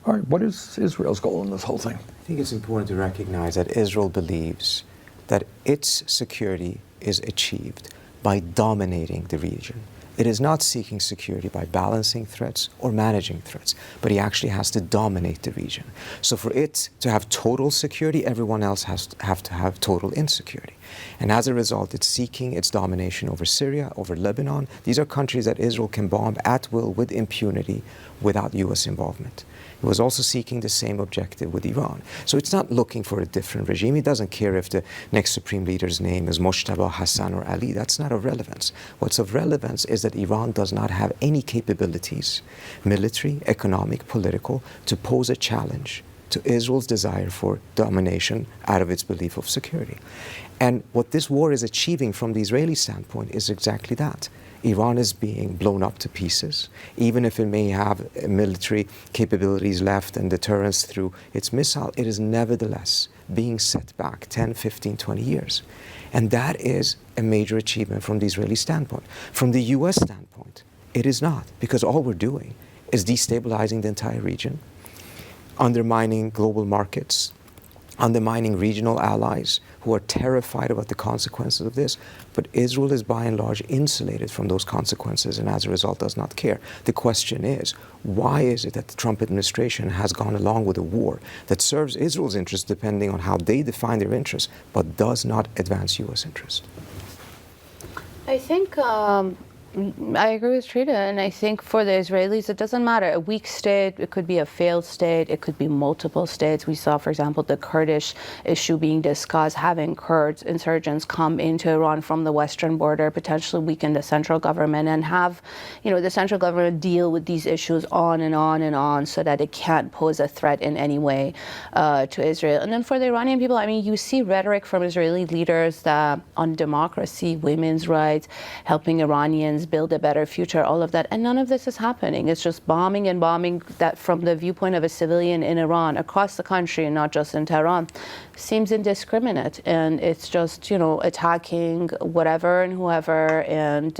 All right, what is Israel's goal in this whole thing? I think it's important to recognize that Israel believes that its security is achieved by dominating the region. It is not seeking security by balancing threats or managing threats, but he actually has to dominate the region. So for it to have total security, everyone else has to have total insecurity. And as a result, it's seeking its domination over Syria, over Lebanon. These are countries that Israel can bomb at will with impunity without U.S. involvement. It was also seeking the same objective with Iran. So it's not looking for a different regime. It doesn't care if the next supreme leader's name is Moshtaba, Hassan, or Ali. That's not of relevance. What's of relevance is that Iran does not have any capabilities, military, economic, political, to pose a challenge to Israel's desire for domination out of its belief of security. And what this war is achieving from the Israeli standpoint is exactly that. Iran is being blown up to pieces, even if it may have military capabilities left and deterrence through its missile, it is nevertheless being set back 10, 15, 20 years. And that is a major achievement from the Israeli standpoint. From the US standpoint, it is not, because all we're doing is destabilizing the entire region, undermining global markets, undermining regional allies who are terrified about the consequences of this. But Israel is by and large insulated from those consequences and as a result does not care. The question is, why is it that the Trump administration has gone along with a war that serves Israel's interests depending on how they define their interests, but does not advance U.S. interests? I think I agree with Trita, and I think for the Israelis, it doesn't matter. A weak state, it could be a failed state, it could be multiple states. We saw, for example, the Kurdish issue being discussed, having Kurds, insurgents come into Iran from the western border, potentially weaken the central government, and have, the central government deal with these issues on and on and on so that it can't pose a threat in any way to Israel. And then for the Iranian people, I mean, you see rhetoric from Israeli leaders that on democracy, women's rights, helping Iranians build a better future, all of that. And none of this is happening. It's just bombing and bombing that from the viewpoint of a civilian in Iran, across the country and not just in Tehran, seems indiscriminate. And it's just, attacking whatever and whoever and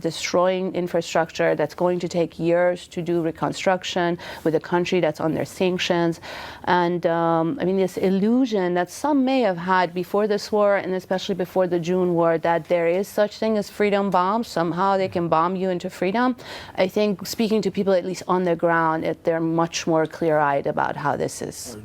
destroying infrastructure that's going to take years to do reconstruction with a country that's under sanctions. And this illusion that some may have had before this war and especially before the June war that there is such thing as freedom bombs, somehow they can bomb you into freedom. I think speaking to people at least on the ground, they're much more clear-eyed about how this is.